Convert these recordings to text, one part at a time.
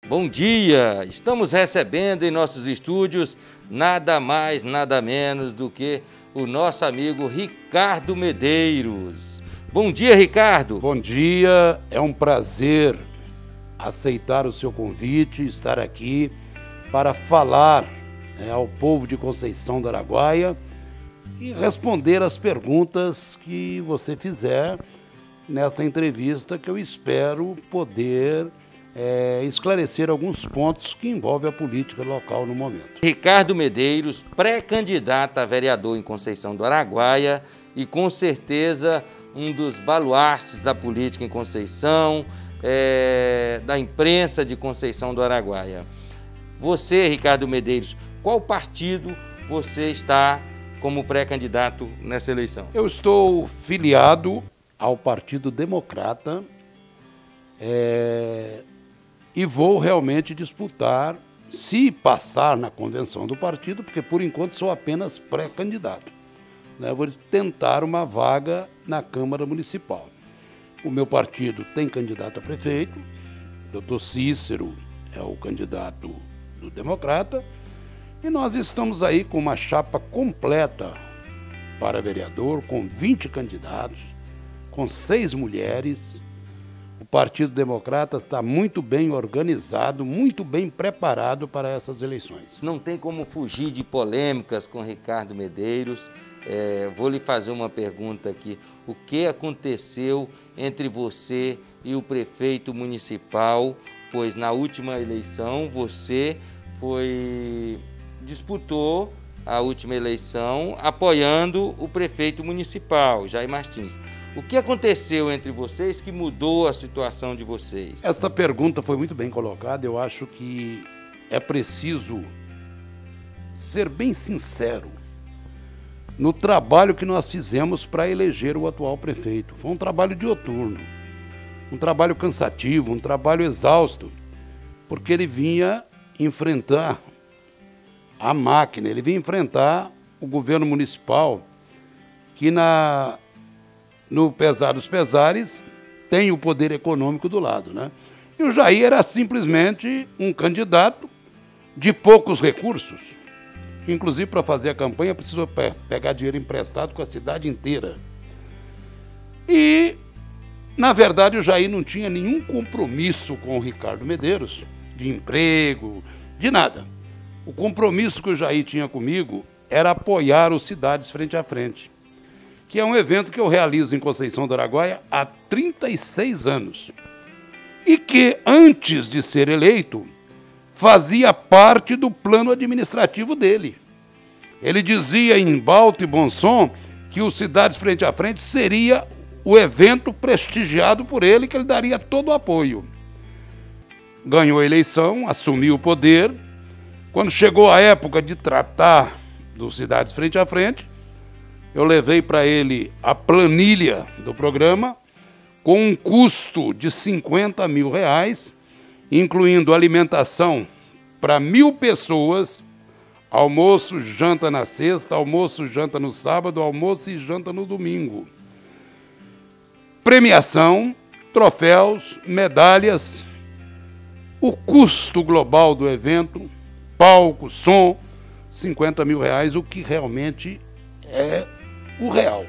Bom dia! Estamos recebendo em nossos estúdios nada mais, nada menos do que o nosso amigo Ricardo Medeiros. Bom dia, Ricardo! Bom dia, é um prazer aceitar o seu convite, estar aqui para falar ao povo de Conceição do Araguaia e responder as perguntas que você fizer nesta entrevista, que eu espero poder esclarecer alguns pontos que envolvem a política local no momento. Ricardo Medeiros, pré-candidato a vereador em Conceição do Araguaia e com certeza um dos baluartes da política em Conceição, da imprensa de Conceição do Araguaia. Você, Ricardo Medeiros, qual partido você está como pré-candidato nessa eleição? Eu estou filiado ao Partido Democrata e vou realmente disputar, se passar na convenção do partido, porque por enquanto sou apenas pré-candidato. Vou tentar uma vaga na Câmara Municipal. O meu partido tem candidato a prefeito, Dr. Cícero é o candidato do Democrata, e nós estamos aí com uma chapa completa para vereador, com 20 candidatos, com 6 mulheres. O Partido Democrata está muito bem organizado, muito bem preparado para essas eleições. Não tem como fugir de polêmicas com Ricardo Medeiros. Vou lhe fazer uma pergunta aqui. O que aconteceu entre você e o prefeito municipal? Pois na última eleição você disputou a última eleição apoiando o prefeito municipal, Jair Martins. O que aconteceu entre vocês que mudou a situação de vocês? Esta pergunta foi muito bem colocada. Eu acho que é preciso ser bem sincero no trabalho que nós fizemos para eleger o atual prefeito. Foi um trabalho dioturno, um trabalho cansativo, um trabalho exausto, porque ele vinha enfrentar a máquina, ele vinha enfrentar o governo municipal, que no pesar dos pesares, tem o poder econômico do lado, E o Jair era simplesmente um candidato de poucos recursos, que inclusive para fazer a campanha precisou pegar dinheiro emprestado com a cidade inteira. E, na verdade, o Jair não tinha nenhum compromisso com o Ricardo Medeiros, de emprego, de nada. O compromisso que o Jair tinha comigo era apoiar o Cidades Frente a Frente, que é um evento que eu realizo em Conceição do Araguaia há 36 anos. E que, antes de ser eleito, fazia parte do plano administrativo dele. Ele dizia em alto e bom som que o Cidades Frente a Frente seria o evento prestigiado por ele, que ele daria todo o apoio. Ganhou a eleição, assumiu o poder. Quando chegou a época de tratar do Cidades Frente a Frente, eu levei para ele a planilha do programa com um custo de R$50 mil, incluindo alimentação para 1.000 pessoas, almoço, janta na sexta, almoço, janta no sábado, almoço e janta no domingo. Premiação, troféus, medalhas, o custo global do evento, palco, som, R$50 mil, o que realmente é o real.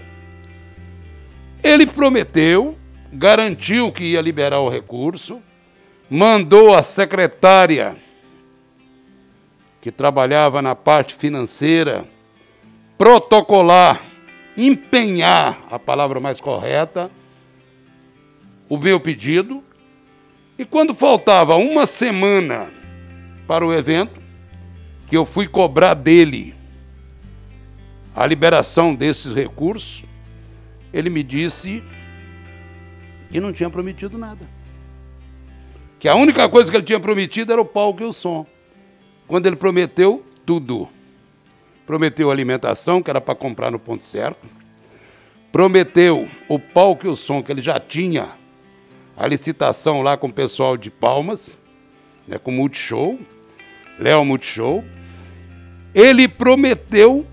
Ele prometeu, garantiu que ia liberar o recurso, mandou a secretária que trabalhava na parte financeira protocolar, empenhar, a palavra mais correta, o meu pedido. E quando faltava uma semana para o evento, que eu fui cobrar dele a liberação desses recursos, ele me disse que não tinha prometido nada. Que a única coisa que ele tinha prometido era o palco e o som. Quando ele prometeu tudo. Prometeu alimentação, que era para comprar no ponto certo. Prometeu o palco e o som, que ele já tinha a licitação lá com o pessoal de Palmas, com o Multishow, Léo Multishow. Ele prometeu,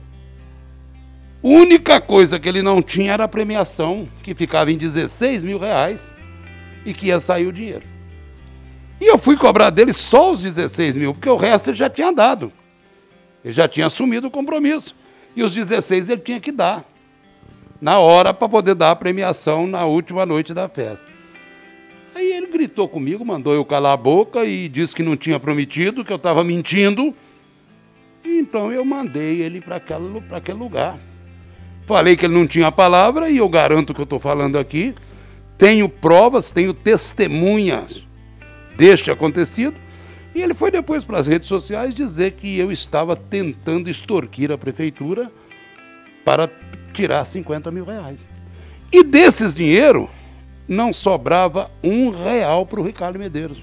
a única coisa que ele não tinha era a premiação, que ficava em R$16 mil e que ia sair o dinheiro. E eu fui cobrar dele só os 16 mil, porque o resto ele já tinha dado. Ele já tinha assumido o compromisso. E os 16 ele tinha que dar, na hora, para poder dar a premiação na última noite da festa. Aí ele gritou comigo, mandou eu calar a boca e disse que não tinha prometido, que eu estava mentindo. Então eu mandei ele para aquele lugar. Falei que ele não tinha palavra e eu garanto que eu estou falando aqui. Tenho provas, tenho testemunhas deste acontecido. E ele foi depois para as redes sociais dizer que eu estava tentando extorquir a prefeitura para tirar 50 mil reais. E desses dinheiro não sobrava R$1 para o Ricardo Medeiros.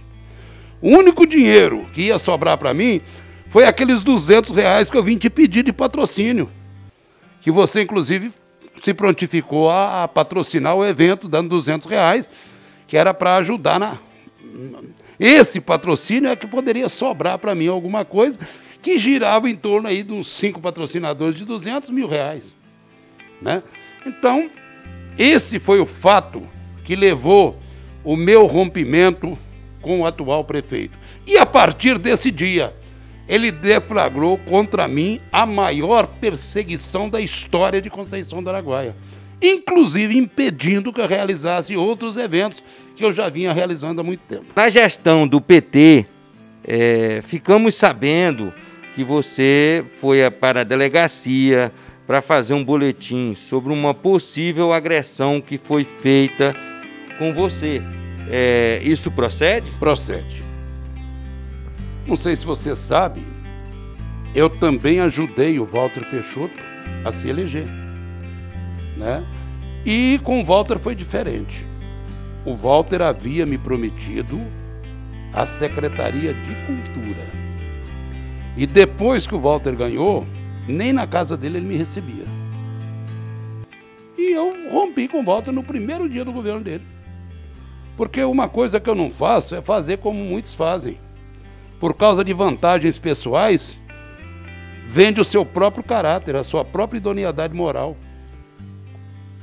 O único dinheiro que ia sobrar para mim foi aqueles R$200 que eu vim te pedir de patrocínio, que você, inclusive, se prontificou a patrocinar o evento, dando R$200, que era para ajudar na... Esse patrocínio é que poderia sobrar para mim alguma coisa, que girava em torno aí de uns 5 patrocinadores de R$200 mil, né? Então, esse foi o fato que levou o meu rompimento com o atual prefeito. E a partir desse dia, ele deflagrou contra mim a maior perseguição da história de Conceição do Araguaia, inclusive impedindo que eu realizasse outros eventos que eu já vinha realizando há muito tempo. Na gestão do PT, ficamos sabendo que você foi para a delegacia para fazer um boletim sobre uma possível agressão que foi feita com você. Isso procede? Procede. Não sei se você sabe, eu também ajudei o Walter Peixoto a se eleger, né? E com o Walter foi diferente. O Walter havia me prometido a Secretaria de Cultura. E depois que o Walter ganhou, nem na casa dele ele me recebia. E eu rompi com o Walter no primeiro dia do governo dele. Porque uma coisa que eu não faço é fazer como muitos fazem. Por causa de vantagens pessoais, vende o seu próprio caráter, a sua própria idoneidade moral.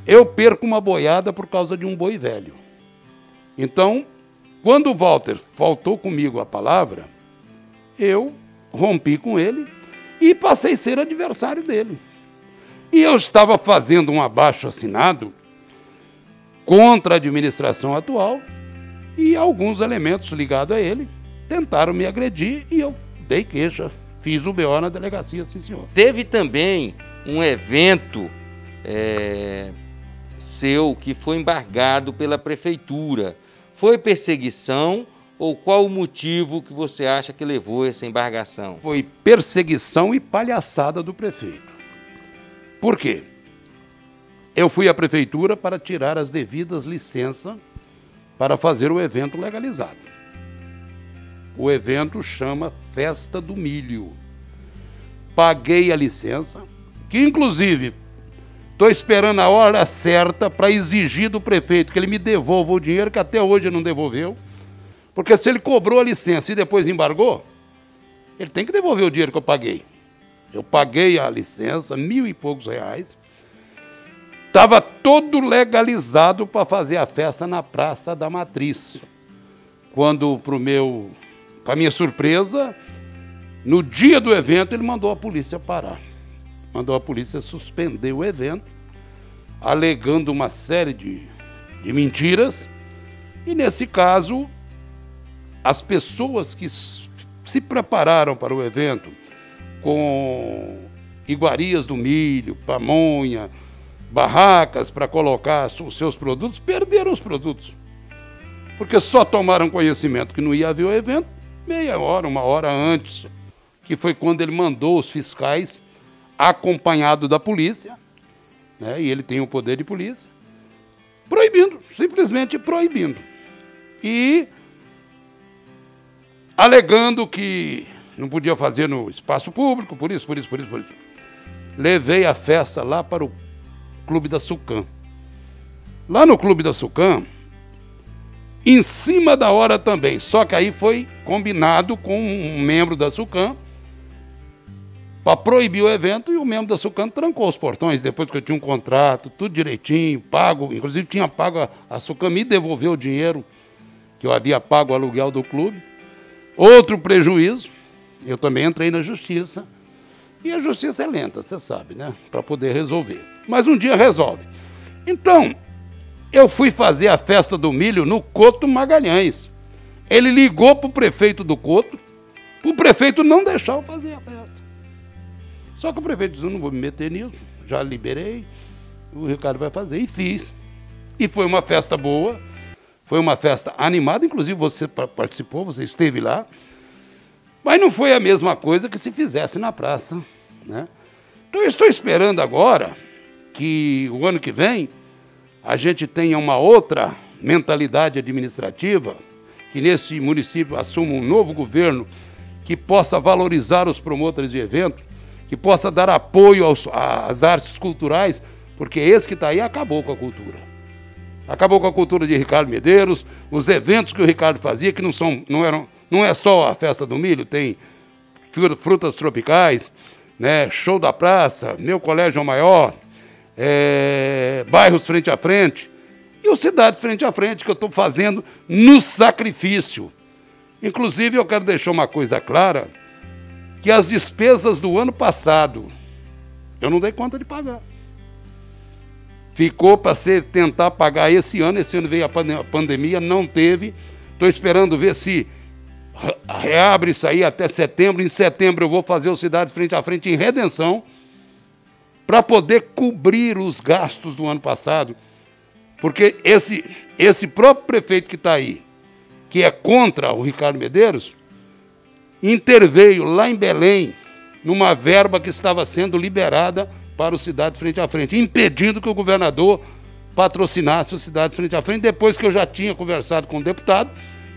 Eu perco uma boiada por causa de um boi velho. Então, quando o Walter faltou comigo a palavra, eu rompi com ele e passei a ser adversário dele. E eu estava fazendo um abaixo-assinado contra a administração atual e alguns elementos ligados a ele tentaram me agredir e eu dei queixa, fiz o BO na delegacia, sim senhor. Teve também um evento seu que foi embargado pela prefeitura. Foi perseguição ou qual o motivo que você acha que levou essa embargação? Foi perseguição e palhaçada do prefeito. Por quê? Eu fui à prefeitura para tirar as devidas licenças para fazer o evento legalizado. O evento chama Festa do Milho. Paguei a licença, que inclusive estou esperando a hora certa para exigir do prefeito que ele me devolva o dinheiro, que até hoje ele não devolveu. Porque se ele cobrou a licença e depois embargou, ele tem que devolver o dinheiro que eu paguei. Eu paguei a licença, R$1.000 e poucos. Estava todo legalizado para fazer a festa na Praça da Matriz. Quando, para minha surpresa, no dia do evento, ele mandou a polícia parar. Mandou a polícia suspender o evento, alegando uma série de mentiras. E, nesse caso, as pessoas que se prepararam para o evento com iguarias do milho, pamonha, barracas para colocar os seus produtos, perderam os produtos. Porque só tomaram conhecimento que não ia haver o evento meia hora, uma hora antes, que foi quando ele mandou os fiscais, acompanhado da polícia, né, e ele tem o poder de polícia, proibindo, simplesmente proibindo. E alegando que não podia fazer no espaço público, por isso. Levei a festa lá para o Clube da Sucam. Lá no Clube da Sucam, em cima da hora também, só que aí foi combinado com um membro da Sucam para proibir o evento, e o membro da Sucam trancou os portões, depois que eu tinha um contrato, tudo direitinho, pago, inclusive tinha pago, a Sucam me devolveu o dinheiro que eu havia pago o aluguel do clube. Outro prejuízo, eu também entrei na justiça, e a justiça é lenta, você sabe, né? Para poder resolver. Mas um dia resolve. Então, eu fui fazer a festa do milho no Couto Magalhães. Ele ligou para o prefeito do Couto, o prefeito não deixou eu fazer a festa. Só que o prefeito disse, eu não vou me meter nisso, já liberei, o Ricardo vai fazer, e fiz. E foi uma festa boa, foi uma festa animada, inclusive você participou, você esteve lá, mas não foi a mesma coisa que se fizesse na praça, né? Então eu estou esperando agora que o ano que vem a gente tenha uma outra mentalidade administrativa, que nesse município assuma um novo governo que possa valorizar os promotores de eventos, que possa dar apoio às artes culturais, porque esse que está aí acabou com a cultura. Acabou com a cultura de Ricardo Medeiros, os eventos que o Ricardo fazia, que não é só a festa do milho, tem frutas tropicais, né, show da praça, meu colégio maior, bairros frente a frente, e o Cidades Frente a Frente, que eu estou fazendo no sacrifício. Inclusive, eu quero deixar uma coisa clara, que as despesas do ano passado, eu não dei conta de pagar. Ficou para tentar pagar esse ano veio a pandemia, não teve. Estou esperando ver se reabre isso aí até setembro. Em setembro eu vou fazer o Cidades Frente a Frente em redenção, para poder cobrir os gastos do ano passado. Porque esse próprio prefeito que está aí, que é contra o Ricardo Medeiros, interveio lá em Belém, numa verba que estava sendo liberada para o Cidades Frente a Frente, impedindo que o governador patrocinasse o Cidades Frente a Frente, depois que eu já tinha conversado com o deputado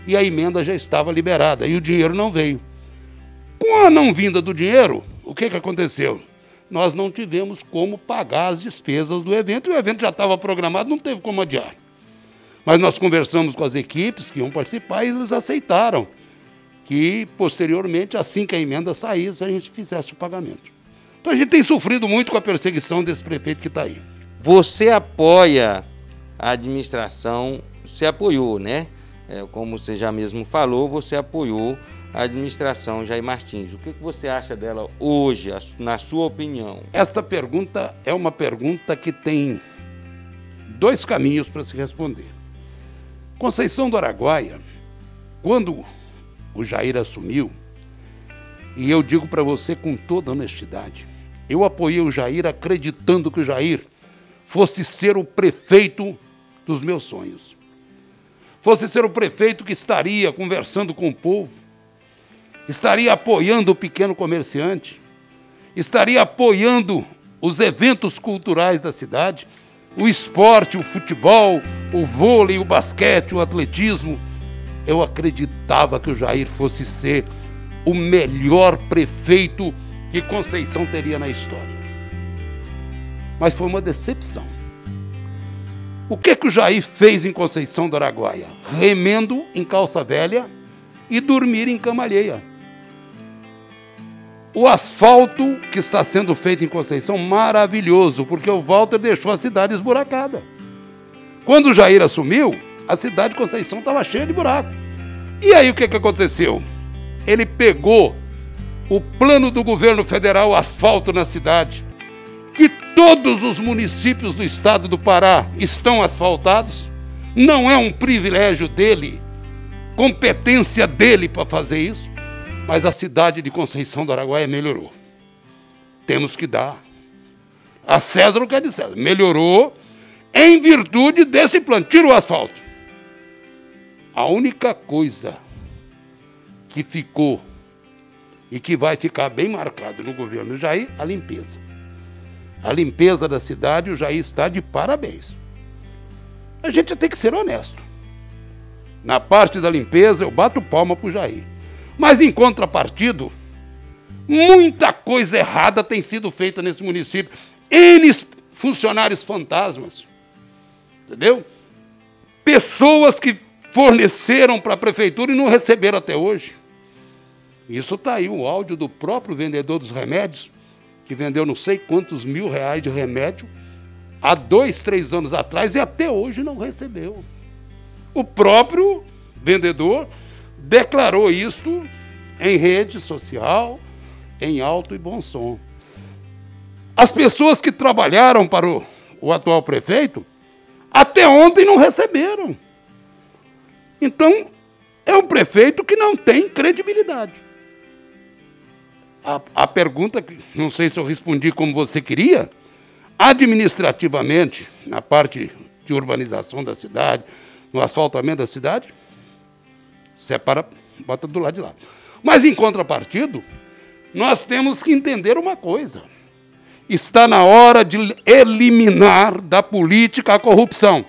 e a emenda já estava liberada, e o dinheiro não veio. Com a não vinda do dinheiro, o que aconteceu? Nós não tivemos como pagar as despesas do evento, e o evento já estava programado, não teve como adiar. Mas nós conversamos com as equipes que iam participar e eles aceitaram que, posteriormente, assim que a emenda saísse, a gente fizesse o pagamento. Então a gente tem sofrido muito com a perseguição desse prefeito que está aí. Você apoia a administração, você apoiou, né? Como você já mesmo falou, você apoiou a administração Jair Martins. O que você acha dela hoje, na sua opinião? Esta pergunta é uma pergunta que tem dois caminhos para se responder. Conceição do Araguaia, quando o Jair assumiu, e eu digo para você com toda honestidade, eu apoiei o Jair acreditando que o Jair fosse ser o prefeito dos meus sonhos. Fosse ser o prefeito que estaria conversando com o povo, estaria apoiando o pequeno comerciante, estaria apoiando os eventos culturais da cidade, o esporte, o futebol, o vôlei, o basquete, o atletismo. Eu acreditava que o Jair fosse ser o melhor prefeito que Conceição teria na história. Mas foi uma decepção. O que o Jair fez em Conceição do Araguaia? Remendo em calça velha e dormir em cama alheia. O asfalto que está sendo feito em Conceição, maravilhoso, porque o Walter deixou a cidade esburacada. Quando o Jair assumiu, a cidade de Conceição estava cheia de buraco. E aí o que aconteceu? Ele pegou o plano do governo federal, o asfalto na cidade, que todos os municípios do estado do Pará estão asfaltados, não é um privilégio dele, competência dele para fazer isso, mas a cidade de Conceição do Araguaia melhorou. Temos que dar a César o que é de César. Melhorou em virtude desse plano. Tira o asfalto. A única coisa que ficou e que vai ficar bem marcado no governo Jair, a limpeza. A limpeza da cidade, o Jair está de parabéns. A gente tem que ser honesto. Na parte da limpeza, eu bato palma para o Jair. Mas, em contrapartido, muita coisa errada tem sido feita nesse município. N funcionários fantasmas. Entendeu? Pessoas que forneceram para a prefeitura e não receberam até hoje. Isso está aí, o áudio do próprio vendedor dos remédios, que vendeu não sei quantos R$1.000 de remédio há 2, 3 anos atrás e até hoje não recebeu. O próprio vendedor declarou isso em rede social, em alto e bom som. As pessoas que trabalharam para o atual prefeito, até ontem não receberam. Então, é um prefeito que não tem credibilidade. A pergunta, que não sei se eu respondi como você queria, administrativamente, na parte de urbanização da cidade, no asfaltamento da cidade, separa, bota do lado de lá. Mas, em contrapartida, nós temos que entender uma coisa. Está na hora de eliminar da política a corrupção.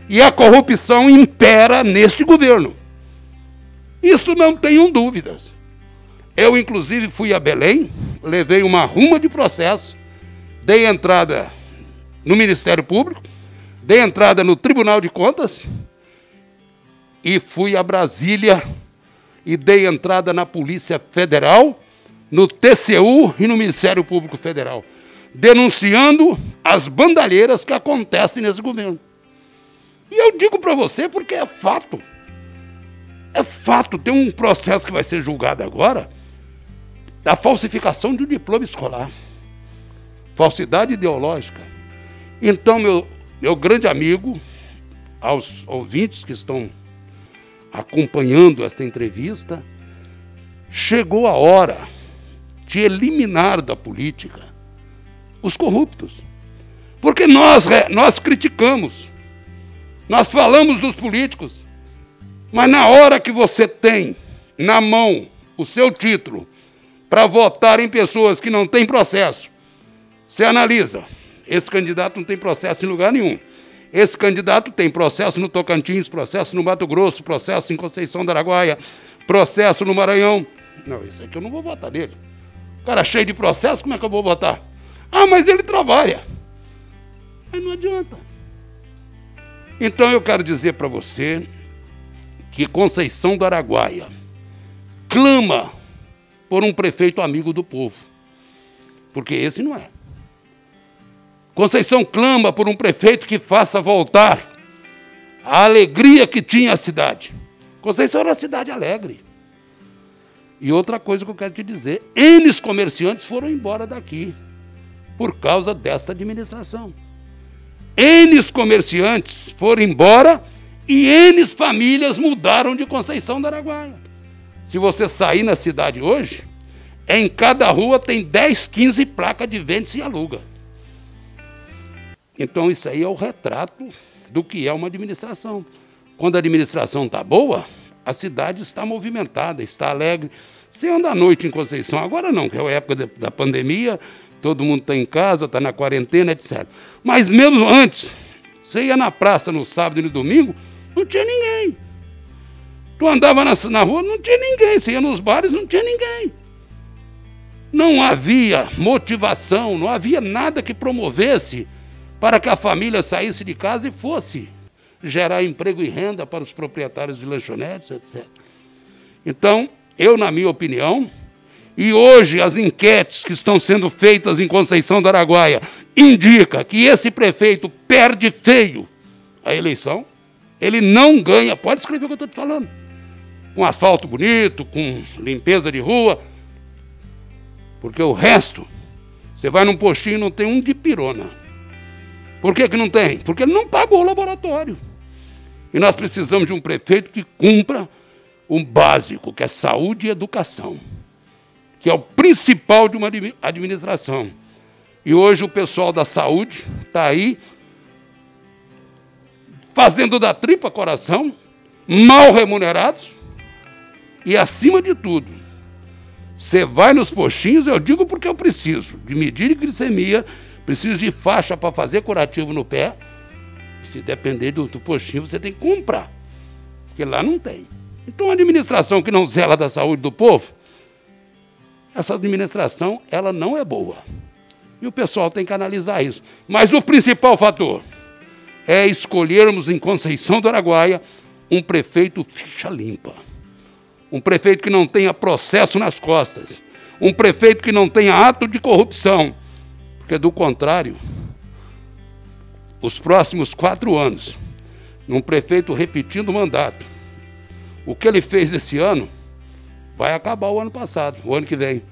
E a corrupção impera neste governo. Isso não tenham dúvidas. Eu, inclusive, fui a Belém, levei uma ruma de processo, dei entrada no Ministério Público, dei entrada no Tribunal de Contas e fui a Brasília e dei entrada na Polícia Federal, no TCU e no Ministério Público Federal, denunciando as bandalheiras que acontecem nesse governo. E eu digo para você porque é fato. É fato, tem um processo que vai ser julgado agora da falsificação de um diploma escolar. Falsidade ideológica. Então, meu grande amigo, aos ouvintes que estão acompanhando essa entrevista, chegou a hora de eliminar da política os corruptos. Porque nós criticamos, nós falamos dos políticos, mas na hora que você tem na mão o seu título para votar em pessoas que não têm processo, você analisa, esse candidato não tem processo em lugar nenhum. Esse candidato tem processo no Tocantins, processo no Mato Grosso, processo em Conceição do Araguaia, processo no Maranhão. Não, esse aqui eu não vou votar nele. O cara cheio de processo, como é que eu vou votar? Ah, mas ele trabalha. Aí não adianta. Então eu quero dizer para você que Conceição do Araguaia clama por um prefeito amigo do povo. Porque esse não é. Conceição clama por um prefeito que faça voltar a alegria que tinha a cidade. Conceição era uma cidade alegre. E outra coisa que eu quero te dizer, N comerciantes foram embora daqui por causa desta administração. N comerciantes foram embora e N famílias mudaram de Conceição do Araguaia. Se você sair na cidade hoje, em cada rua tem 10, 15 placas de vende-se e aluga. Então, isso aí é o retrato do que é uma administração. Quando a administração está boa, a cidade está movimentada, está alegre. Você anda à noite em Conceição, agora não, que é a época da pandemia, todo mundo está em casa, está na quarentena, etc. Mas mesmo antes, você ia na praça no sábado e no domingo, não tinha ninguém. Tu andava na rua, não tinha ninguém. Você ia nos bares, não tinha ninguém. Não havia motivação, não havia nada que promovesse para que a família saísse de casa e fosse gerar emprego e renda para os proprietários de lanchonetes, etc. Então, eu, na minha opinião, e hoje as enquetes que estão sendo feitas em Conceição do Araguaia indicam que esse prefeito perde feio a eleição, ele não ganha, pode escrever o que eu estou te falando, com asfalto bonito, com limpeza de rua, porque o resto, você vai num postinho e não tem um de pirona. Por que não tem? Porque ele não pagou o laboratório. E nós precisamos de um prefeito que cumpra o básico, que é saúde e educação, que é o principal de uma administração. E hoje o pessoal da saúde está aí fazendo da tripa coração, mal remunerados e, acima de tudo, você vai nos postinhos, eu digo porque eu preciso de medir glicemia, preciso de faixa para fazer curativo no pé. Se depender do postinho, você tem que comprar, porque lá não tem. Então, a administração que não zela da saúde do povo, essa administração, ela não é boa. E o pessoal tem que analisar isso. Mas o principal fator é escolhermos em Conceição do Araguaia um prefeito ficha limpa. Um prefeito que não tenha processo nas costas. Um prefeito que não tenha ato de corrupção. Porque, do contrário, os próximos 4 anos, num prefeito repetindo o mandato, O que ele fez esse ano vai acabar o ano passado, o ano que vem.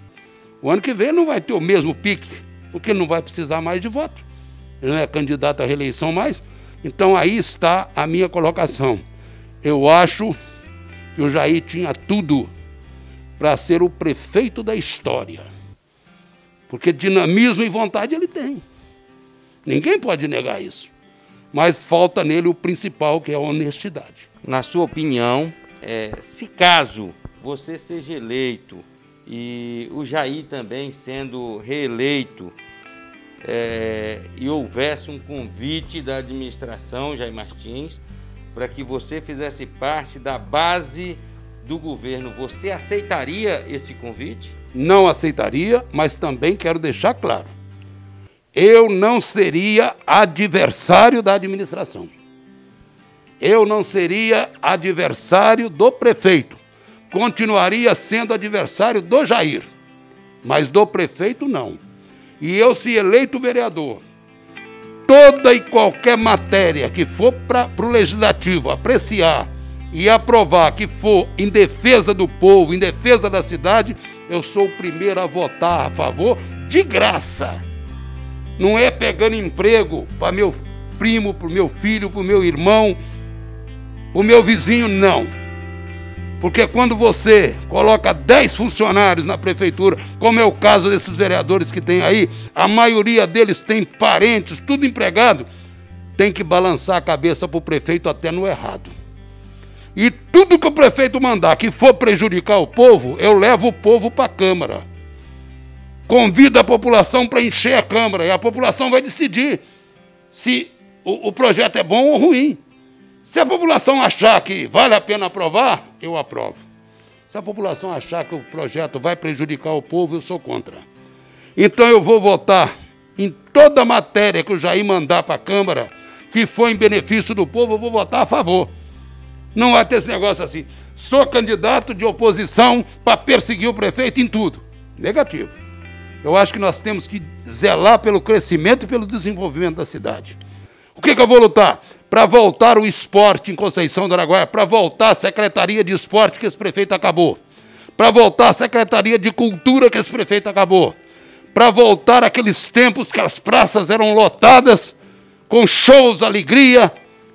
O ano que vem não vai ter o mesmo pique, porque ele não vai precisar mais de voto. Ele não é candidato à reeleição mais. Então aí está a minha colocação. Eu acho que o Jair tinha tudo para ser o prefeito da história. Porque dinamismo e vontade ele tem. Ninguém pode negar isso. Mas falta nele o principal, que é a honestidade. Na sua opinião, se caso você seja eleito e o Jair também sendo reeleito, e houvesse um convite da administração Jair Martins para que você fizesse parte da base do governo, você aceitaria esse convite? Não aceitaria, mas também quero deixar claro, eu não seria adversário da administração. Eu não seria adversário do prefeito. Continuaria sendo adversário do Jair, mas do prefeito não. E eu, se eleito vereador, toda e qualquer matéria que for para o Legislativo apreciar e aprovar, que for em defesa do povo, em defesa da cidade, eu sou o primeiro a votar a favor de graça. Não é pegando emprego para meu primo, para o meu filho, para o meu irmão, para o meu vizinho, não. Porque quando você coloca 10 funcionários na prefeitura, como é o caso desses vereadores que tem aí, a maioria deles tem parentes, tudo empregado, tem que balançar a cabeça para o prefeito até no errado. E tudo que o prefeito mandar que for prejudicar o povo, eu levo o povo para a Câmara. Convido a população para encher a Câmara e a população vai decidir se o projeto é bom ou ruim. Se a população achar que vale a pena aprovar, eu aprovo. Se a população achar que o projeto vai prejudicar o povo, eu sou contra. Então eu vou votar em toda matéria que o Jair mandar para a Câmara, que for em benefício do povo, eu vou votar a favor. Não vai ter esse negócio assim, sou candidato de oposição para perseguir o prefeito em tudo. Negativo. Eu acho que nós temos que zelar pelo crescimento e pelo desenvolvimento da cidade. O que eu vou lutar? Para voltar o esporte em Conceição do Araguaia, para voltar a Secretaria de Esporte que esse prefeito acabou, para voltar a Secretaria de Cultura que esse prefeito acabou, para voltar aqueles tempos que as praças eram lotadas com shows, alegria,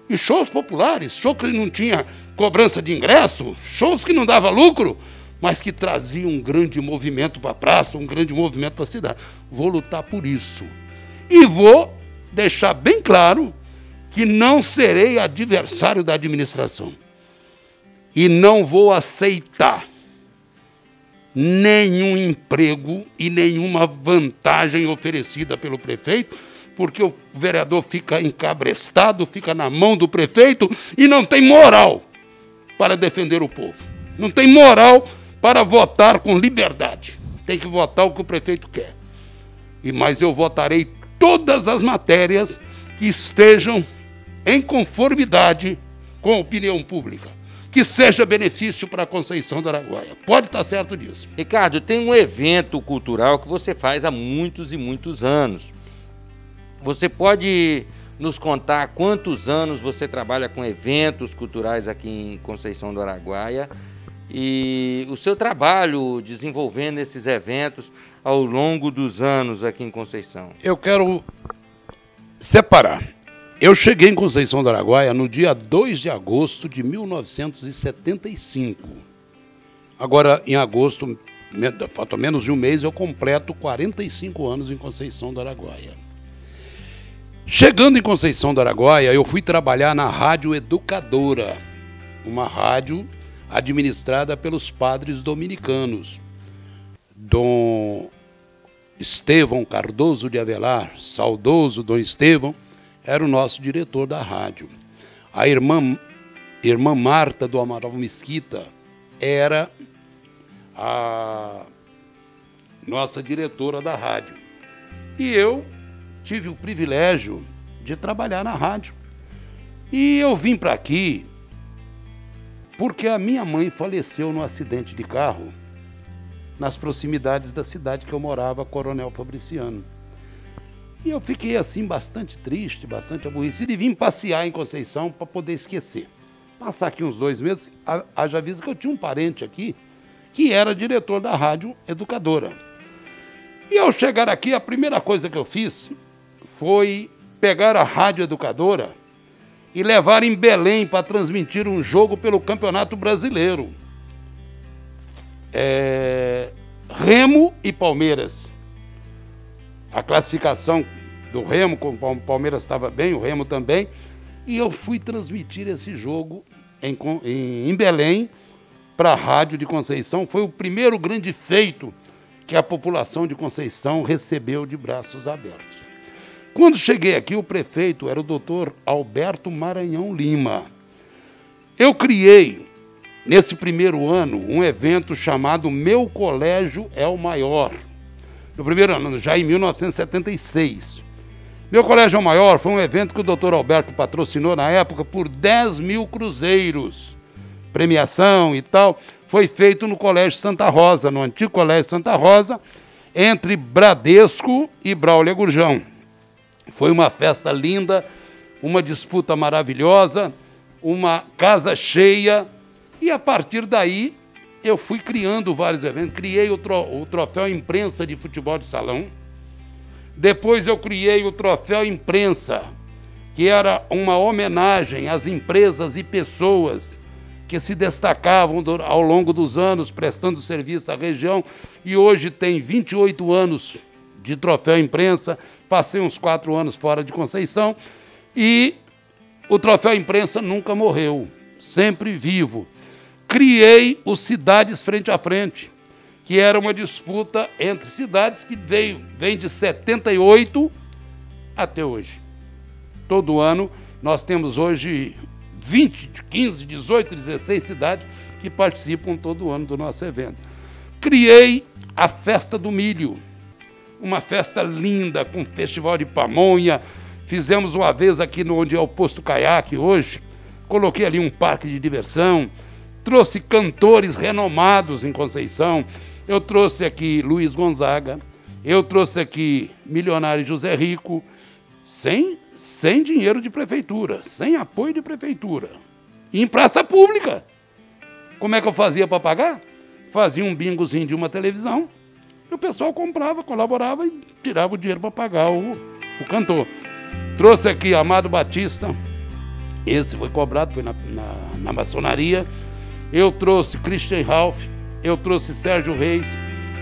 e shows populares, shows que não tinha cobrança de ingresso, shows que não dava lucro, mas que traziam um grande movimento para a praça, um grande movimento para a cidade. Vou lutar por isso. E vou deixar bem claro que não serei adversário da administração. E não vou aceitar nenhum emprego e nenhuma vantagem oferecida pelo prefeito, porque o vereador fica encabrestado, fica na mão do prefeito e não tem moral para defender o povo. Não tem moral para votar com liberdade. Tem que votar o que o prefeito quer. Mas eu votarei todas as matérias que estejam em conformidade com a opinião pública, que seja benefício para a Conceição do Araguaia. Pode estar certo disso. Ricardo, tem um evento cultural que você faz há muitos e muitos anos. Você pode nos contar quantos anos você trabalha com eventos culturais aqui em Conceição do Araguaia e o seu trabalho desenvolvendo esses eventos ao longo dos anos aqui em Conceição? Eu quero separar. Eu cheguei em Conceição do Araguaia no dia 2 de agosto de 1975. Agora, em agosto, falta menos de um mês, eu completo 45 anos em Conceição do Araguaia. Chegando em Conceição do Araguaia, eu fui trabalhar na Rádio Educadora, uma rádio administrada pelos padres dominicanos. Dom Estevão Cardoso de Avelar, saudoso Dom Estevão, era o nosso diretor da rádio. A irmã Marta do Amaral Mesquita era a nossa diretora da rádio. E eu tive o privilégio de trabalhar na rádio. E eu vim para aqui porque a minha mãe faleceu num acidente de carro nas proximidades da cidade que eu morava, Coronel Fabriciano. E eu fiquei assim bastante triste, bastante aborrecido e vim passear em Conceição para poder esquecer. Passar aqui uns 2 meses, haja vista que eu tinha um parente aqui que era diretor da Rádio Educadora. E ao chegar aqui, a primeira coisa que eu fiz foi pegar a Rádio Educadora e levar em Belém para transmitir um jogo pelo Campeonato Brasileiro. Remo e Palmeiras. A classificação do Remo, o Palmeiras estava bem, o Remo também, e eu fui transmitir esse jogo em Belém para a Rádio de Conceição. Foi o primeiro grande feito que a população de Conceição recebeu de braços abertos. Quando cheguei aqui, o prefeito era o doutor Alberto Maranhão Lima. Eu criei, nesse primeiro ano, um evento chamado Meu Colégio é o Maior. No primeiro ano, já em 1976. Meu Colégio é o Maior foi um evento que o doutor Alberto patrocinou na época por 10 mil cruzeiros. Premiação e tal. Foi feito no Colégio Santa Rosa, no antigo Colégio Santa Rosa, entre Bradesco e Braulio Gurjão. Foi uma festa linda, uma disputa maravilhosa, uma casa cheia, e a partir daí eu fui criando vários eventos. Criei o troféu Imprensa de Futebol de Salão, depois eu criei o troféu Imprensa, que era uma homenagem às empresas e pessoas que se destacavam ao longo dos anos, prestando serviço à região, e hoje tem 28 anos de troféu Imprensa, passei uns 4 anos fora de Conceição, e o troféu Imprensa nunca morreu, sempre vivo. Criei o Cidades Frente a Frente, que era uma disputa entre cidades que vem de 78 até hoje. Todo ano nós temos hoje 20, 15, 18, 16 cidades que participam todo ano do nosso evento. Criei a Festa do Milho, uma festa linda, com festival de pamonha. Fizemos uma vez aqui onde é o Posto Caiaque hoje, coloquei ali um parque de diversão, trouxe cantores renomados em Conceição, eu trouxe aqui Luiz Gonzaga, eu trouxe aqui Milionário José Rico, sem dinheiro de prefeitura, sem apoio de prefeitura, em praça pública. Como é que eu fazia para pagar? Fazia um bingozinho de uma televisão, e o pessoal comprava, colaborava e tirava o dinheiro para pagar o cantor. Trouxe aqui Amado Batista, esse foi cobrado, foi na maçonaria. Eu trouxe Christian Ralph, eu trouxe Sérgio Reis,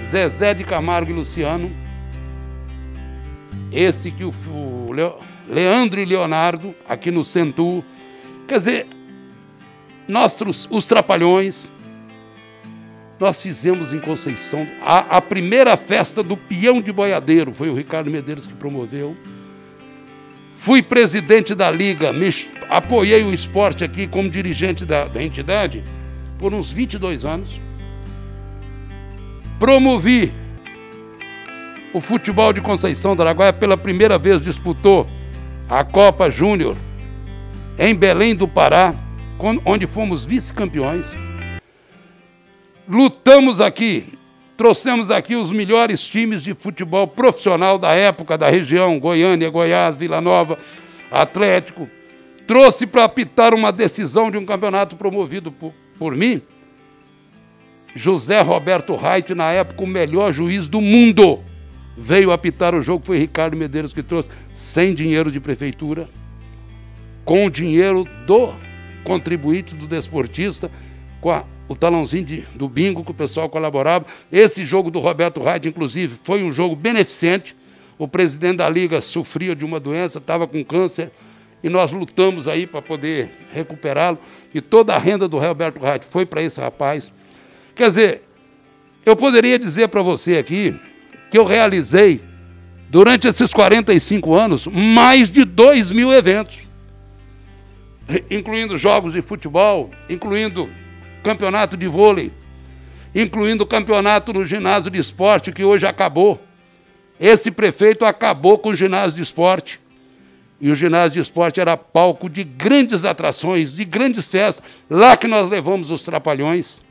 Zezé de Camargo e Luciano, esse que o Leandro e Leonardo, aqui no Centu. Quer dizer, os Trapalhões, nós fizemos em Conceição a primeira festa do peão de boiadeiro, foi o Ricardo Medeiros que promoveu. Fui presidente da Liga, apoiei o esporte aqui como dirigente da entidade por uns 22 anos. Promovi o futebol de Conceição do Araguaia, pela primeira vez disputou a Copa Júnior em Belém do Pará, onde fomos vice-campeões. Lutamos aqui, trouxemos aqui os melhores times de futebol profissional da época da região, Goiânia, Goiás, Vila Nova, Atlético. Trouxe para apitar uma decisão de um campeonato promovido por mim, José Roberto Reit, na época o melhor juiz do mundo, veio apitar o jogo, foi Ricardo Medeiros que trouxe, sem dinheiro de prefeitura, com o dinheiro do contribuinte, do desportista, com o talãozinho do bingo que o pessoal colaborava. Esse jogo do Roberto Reit, inclusive, foi um jogo beneficente. O presidente da Liga sofria de uma doença, estava com câncer, e nós lutamos aí para poder recuperá-lo, e toda a renda do Roberto Reit foi para esse rapaz. Quer dizer, eu poderia dizer para você aqui que eu realizei, durante esses 45 anos, mais de 2.000 eventos, incluindo jogos de futebol, incluindo campeonato de vôlei, incluindo campeonato no ginásio de esporte, que hoje acabou. Esse prefeito acabou com o ginásio de esporte. E o ginásio de esporte era palco de grandes atrações, de grandes festas, lá que nós levamos os Trapalhões.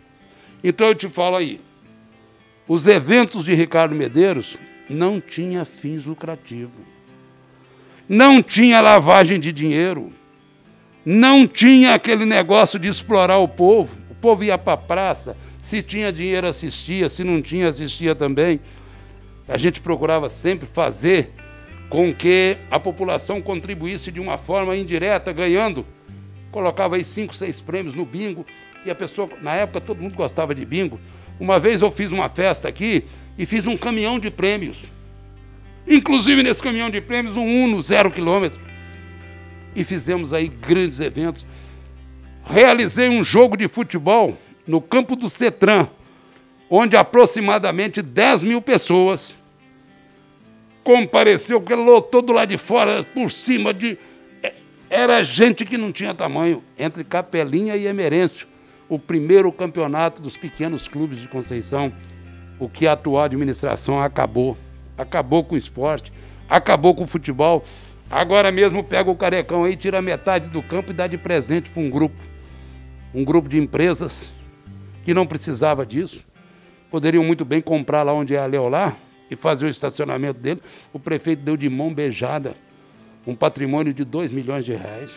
Então eu te falo aí, os eventos de Ricardo Medeiros não tinham fins lucrativos, não tinha lavagem de dinheiro, Não tinha aquele negócio de explorar o povo ia para a praça, se tinha dinheiro assistia, se não tinha assistia também. A gente procurava sempre fazer com que a população contribuísse de uma forma indireta, ganhando. Colocava aí 5, 6 prêmios no bingo, e a pessoa, na época todo mundo gostava de bingo. Uma vez eu fiz uma festa aqui e fiz um caminhão de prêmios. Inclusive nesse caminhão de prêmios, um Uno 0 km. E fizemos aí grandes eventos. Realizei um jogo de futebol no campo do Cetran, onde aproximadamente 10 mil pessoas compareceu, porque lotou do lado de fora, por cima de... Era gente que não tinha tamanho, entre Capelinha e Emerêncio, o primeiro campeonato dos pequenos clubes de Conceição, o que a atual administração acabou. Acabou com o esporte, acabou com o futebol. Agora mesmo pega o Carecão aí, tira metade do campo e dá de presente para um grupo de empresas que não precisava disso. Poderiam muito bem comprar lá onde é a Leolá e fazer o estacionamento dele. O prefeito deu de mão beijada um patrimônio de 2 milhões de reais.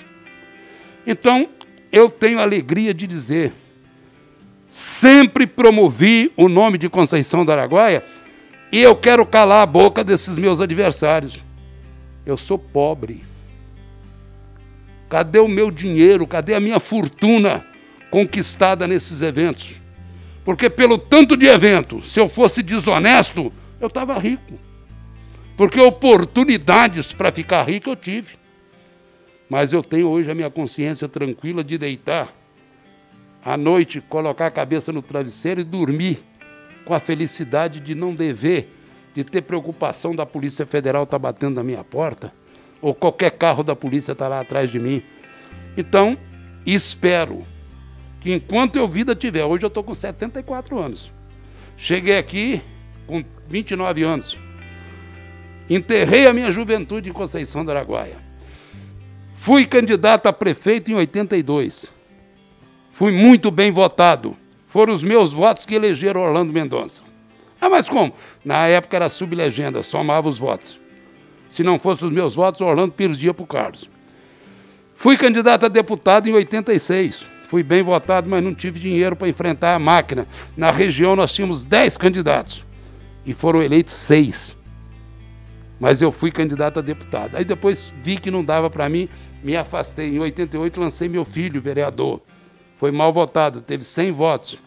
Então, eu tenho a alegria de dizer, sempre promovi o nome de Conceição do Araguaia e eu quero calar a boca desses meus adversários. Eu sou pobre. Cadê o meu dinheiro? Cadê a minha fortuna conquistada nesses eventos? Porque pelo tanto de evento, se eu fosse desonesto, eu estava rico. Porque oportunidades para ficar rico eu tive. Mas eu tenho hoje a minha consciência tranquila de deitar à noite, colocar a cabeça no travesseiro e dormir com a felicidade de não dever, de ter preocupação da Polícia Federal estar batendo na minha porta, ou qualquer carro da polícia estar lá atrás de mim. Então, espero que enquanto eu vida tiver, hoje eu estou com 74 anos, cheguei aqui com 29 anos, enterrei a minha juventude em Conceição do Araguaia, fui candidato a prefeito em 82, fui muito bem votado, foram os meus votos que elegeram Orlando Mendonça. Ah, mas como? Na época era sublegenda, somava os votos. Se não fossem os meus votos, Orlando perdia para o Carlos. Fui candidato a deputado em 86. Fui bem votado, mas não tive dinheiro para enfrentar a máquina. Na região nós tínhamos 10 candidatos e foram eleitos 6. Mas eu fui candidato a deputado. Aí depois vi que não dava para mim, me afastei. Em 88 lancei meu filho, vereador. Foi mal votado, teve 100 votos.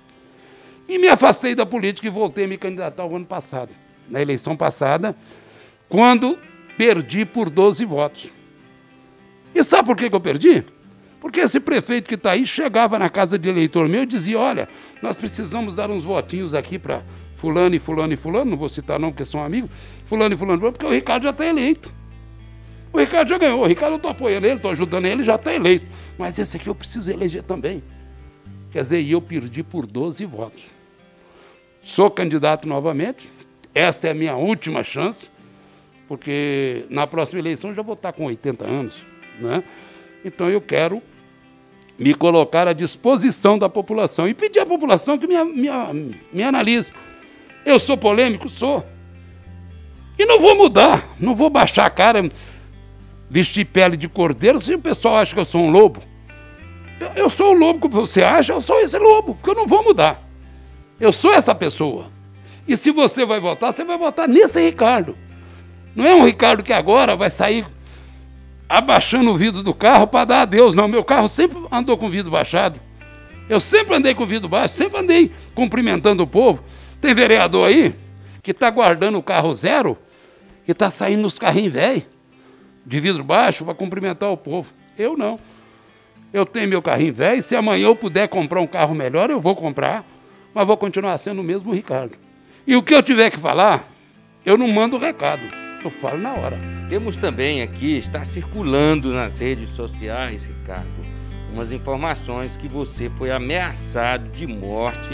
E me afastei da política e voltei a me candidatar o ano passado, na eleição passada, quando perdi por 12 votos. E sabe por que eu perdi? Porque esse prefeito que está aí chegava na casa de eleitor meu e dizia, olha, nós precisamos dar uns votinhos aqui para fulano e fulano e fulano, não vou citar não porque são amigos, fulano e fulano, porque o Ricardo já está eleito. O Ricardo já ganhou, o Ricardo eu estou apoiando ele, estou ajudando ele, já está eleito. Mas esse aqui eu preciso eleger também. Quer dizer, e eu perdi por 12 votos. Sou candidato novamente, esta é a minha última chance, porque na próxima eleição eu já vou estar com 80 anos, né? Então eu quero me colocar à disposição da população e pedir à população que me analise. Eu sou polêmico? Sou. E não vou mudar, não vou baixar a cara, vestir pele de cordeiro, se o pessoal acha que eu sou um lobo. Eu sou o lobo que você acha, eu sou esse lobo, porque eu não vou mudar. Eu sou essa pessoa. E se você vai votar nesse Ricardo. Não é um Ricardo que agora vai sair abaixando o vidro do carro para dar adeus. Não, meu carro sempre andou com o vidro baixado. Eu sempre andei com o vidro baixo, sempre andei cumprimentando o povo. Tem vereador aí que está guardando o carro zero e está saindo nos carrinhos velhos, de vidro baixo, para cumprimentar o povo. Eu não. Eu tenho meu carrinho velho, se amanhã eu puder comprar um carro melhor, eu vou comprar, mas vou continuar sendo o mesmo Ricardo. E o que eu tiver que falar, eu não mando recado, eu falo na hora. Temos também aqui, está circulando nas redes sociais, Ricardo, umas informações que você foi ameaçado de morte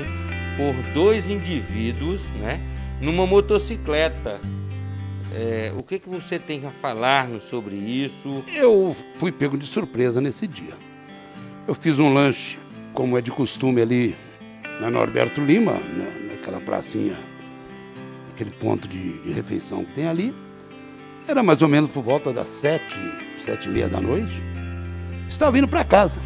por 2 indivíduos, né, numa motocicleta. O que você tem a falar sobre isso? Eu fui pego de surpresa nesse dia. Eu fiz um lanche, como é de costume ali na Norberto Lima, naquela pracinha, aquele ponto de refeição que tem ali. Era mais ou menos por volta das 7h30 da noite. Estava indo para casa.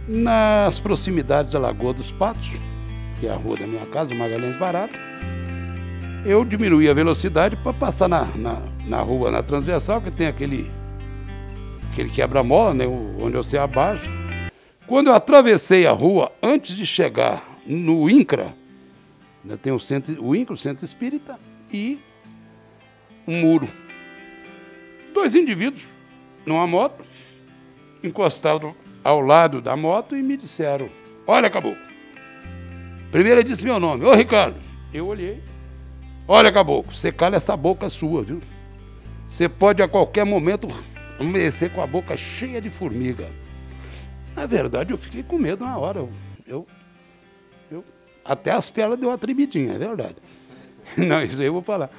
Nas proximidades da Lagoa dos Patos, que é a rua da minha casa, Magalhães Barata, eu diminuí a velocidade para passar na rua, na transversal, que tem aquele quebra-mola, né, onde você abaixa. Quando eu atravessei a rua, antes de chegar no INCRA, né, tem o INCRA, o Centro Espírita, e um muro. 2 indivíduos numa moto, encostados ao lado da moto e me disseram: olha, caboclo. Primeiro ele disse meu nome: ô Ricardo. Eu olhei: olha, caboclo, você cala essa boca sua, viu? Você pode a qualquer momento amanhecer com a boca cheia de formiga. Na verdade, eu fiquei com medo na hora. Até as pernas deu uma tremidinha, é verdade. Não, isso aí eu vou falar.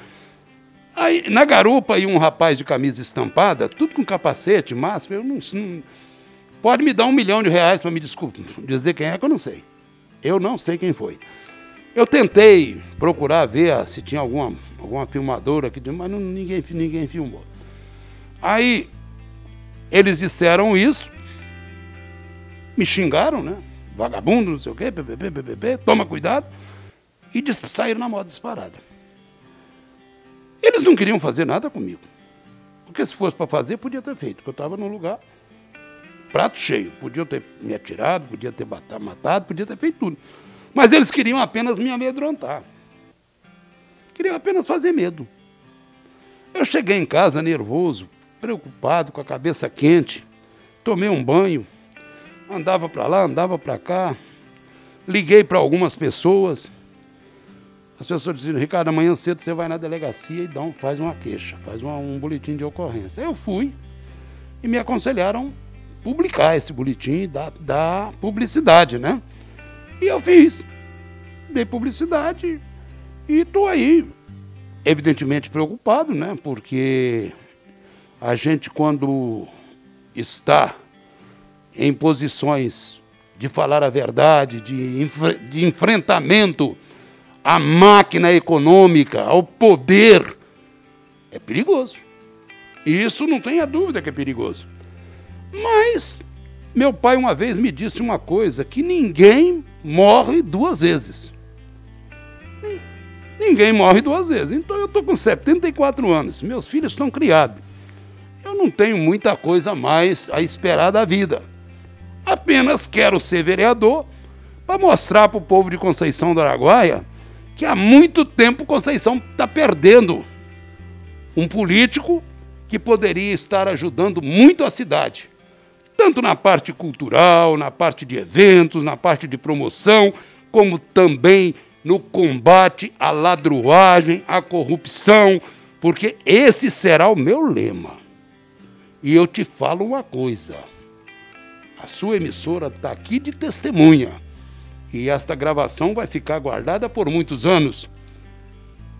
Aí, na garupa, e um rapaz de camisa estampada, tudo com capacete, máscara, eu não pode me dar R$1 milhão para me dizer quem é, que eu não sei. Eu não sei quem foi. Eu tentei procurar ver se tinha alguma filmadora aqui, mas ninguém filmou. Aí, eles disseram isso, me xingaram, né? Vagabundo, não sei o quê, toma cuidado, e saíram na moto disparada. Eles não queriam fazer nada comigo, porque se fosse para fazer, podia ter feito, porque eu estava num lugar prato cheio, podia ter me atirado, podia ter matado, podia ter feito tudo. Mas eles queriam apenas me amedrontar, queriam apenas fazer medo. Eu cheguei em casa nervoso, preocupado, com a cabeça quente, tomei um banho, andava para lá, andava para cá, liguei para algumas pessoas. As pessoas diziam: Ricardo, amanhã cedo você vai na delegacia e faz uma queixa, faz um boletim de ocorrência. Eu fui e me aconselharam publicar esse boletim da publicidade, né? E eu fiz, dei publicidade e estou aí, evidentemente preocupado, né? Porque a gente, quando está em posições de falar a verdade, de enfrentamento à máquina econômica, ao poder, é perigoso. Isso não tenha dúvida que é perigoso. Mas meu pai uma vez me disse uma coisa, que ninguém morre 2 vezes. Ninguém morre 2 vezes. Então eu estou com 74 anos, meus filhos estão criados. Eu não tenho muita coisa mais a esperar da vida. Apenas quero ser vereador para mostrar para o povo de Conceição do Araguaia que há muito tempo Conceição está perdendo um político que poderia estar ajudando muito a cidade, tanto na parte cultural, na parte de eventos, na parte de promoção, como também no combate à ladruagem, à corrupção, porque esse será o meu lema. E eu te falo uma coisa: a sua emissora está aqui de testemunha, e esta gravação vai ficar guardada por muitos anos.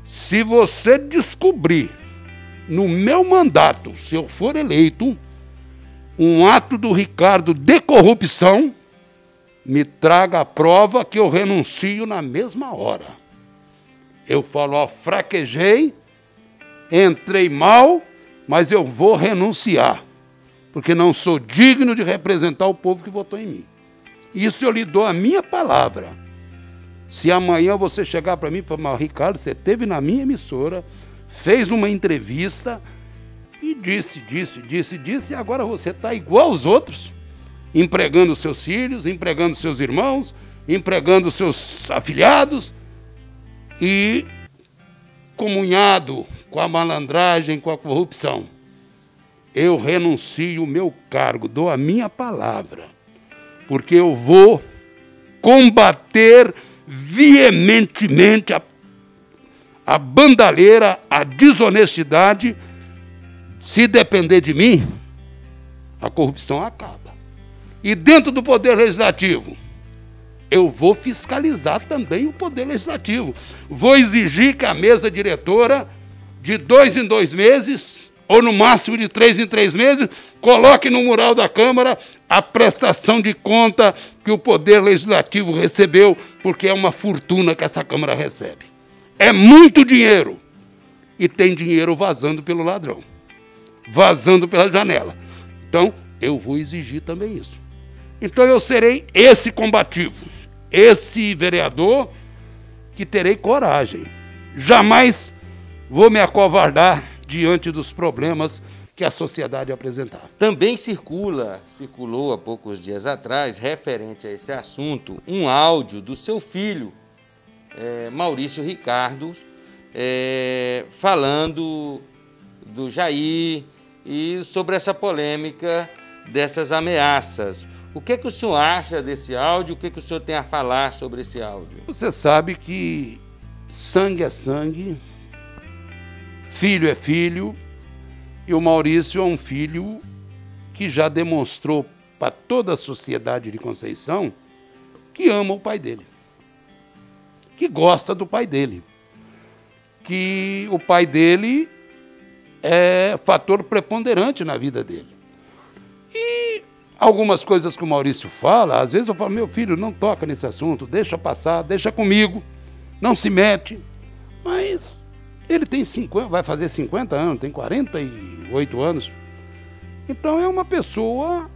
Se você descobrir, no meu mandato, se eu for eleito, um ato do Ricardo de corrupção, me traga a prova que eu renuncio na mesma hora. Eu falo: ó, fraquejei, entrei mal, mas eu vou renunciar, porque não sou digno de representar o povo que votou em mim. Isso eu lhe dou a minha palavra. Se amanhã você chegar para mim e falar: Ricardo, você esteve na minha emissora, fez uma entrevista e disse, e agora você está igual aos outros, empregando seus filhos, empregando seus irmãos, empregando seus afilhados e comunhado com a malandragem, com a corrupção. Eu renuncio o meu cargo, dou a minha palavra, porque eu vou combater veementemente a bandalheira, a desonestidade. Se depender de mim, a corrupção acaba. E dentro do Poder Legislativo, eu vou fiscalizar também o Poder Legislativo. Vou exigir que a mesa diretora, de 2 em 2 meses, ou no máximo de 3 em 3 meses, coloque no mural da Câmara a prestação de conta que o Poder Legislativo recebeu, porque é uma fortuna que essa Câmara recebe. É muito dinheiro. E tem dinheiro vazando pelo ladrão, vazando pela janela. Então, eu vou exigir também isso. Então eu serei esse combativo, esse vereador que terei coragem. Jamais vou me acovardar diante dos problemas que a sociedade apresentar. Também circulou há poucos dias atrás, referente a esse assunto, um áudio do seu filho, Maurício Ricardo, falando do Jair e sobre essa polêmica dessas ameaças. O que o senhor acha desse áudio? O que o senhor tem a falar sobre esse áudio? Você sabe que sangue é sangue, filho é filho, e o Maurício é um filho que já demonstrou para toda a sociedade de Conceição que ama o pai dele, que gosta do pai dele, que o pai dele é fator preponderante na vida dele. E algumas coisas que o Maurício fala, às vezes eu falo, meu filho, não toca nesse assunto, deixa passar, deixa comigo, não se mete. Mas ele tem 50, vai fazer 50 anos, tem 48 anos. Então é uma pessoa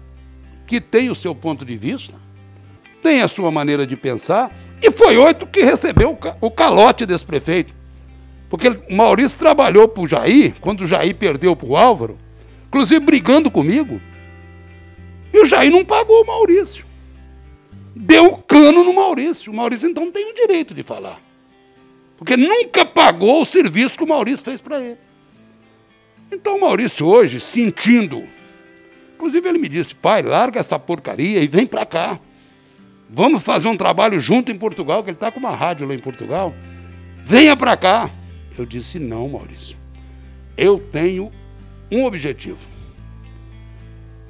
que tem o seu ponto de vista, tem a sua maneira de pensar, e foi 8 que recebeu o calote desse prefeito. Porque o Maurício trabalhou para o Jair, quando o Jair perdeu para o Álvaro, inclusive brigando comigo, e o Jair não pagou o Maurício. Deu cano no Maurício. O Maurício, então, tem o direito de falar. Porque nunca pagou o serviço que o Maurício fez para ele. Então o Maurício hoje, sentindo, inclusive ele me disse, pai, larga essa porcaria e vem para cá. Vamos fazer um trabalho junto em Portugal, que ele está com uma rádio lá em Portugal. Venha para cá. Eu disse, não, Maurício, eu tenho um objetivo.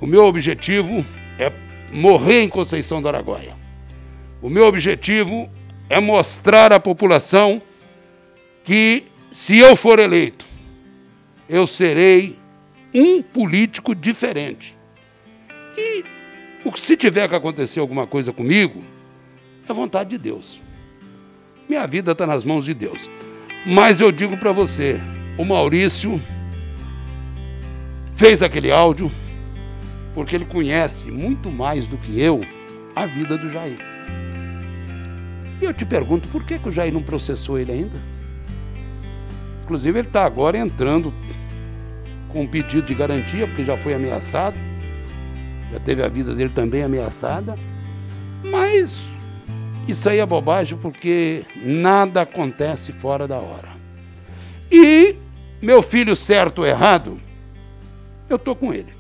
O meu objetivo é morrer em Conceição do Araguaia. O meu objetivo é mostrar à população que, se eu for eleito, eu serei um político diferente. E se tiver que acontecer alguma coisa comigo, é vontade de Deus. Minha vida está nas mãos de Deus. Mas eu digo para você, o Maurício fez aquele áudio porque ele conhece muito mais do que eu a vida do Jair. E eu te pergunto, por que o Jair não processou ele ainda? Inclusive, ele está agora entrando com um pedido de garantia, porque já foi ameaçado, já teve a vida dele também ameaçada, mas isso aí é bobagem, porque nada acontece fora da hora. E meu filho, certo ou errado, eu estou com ele.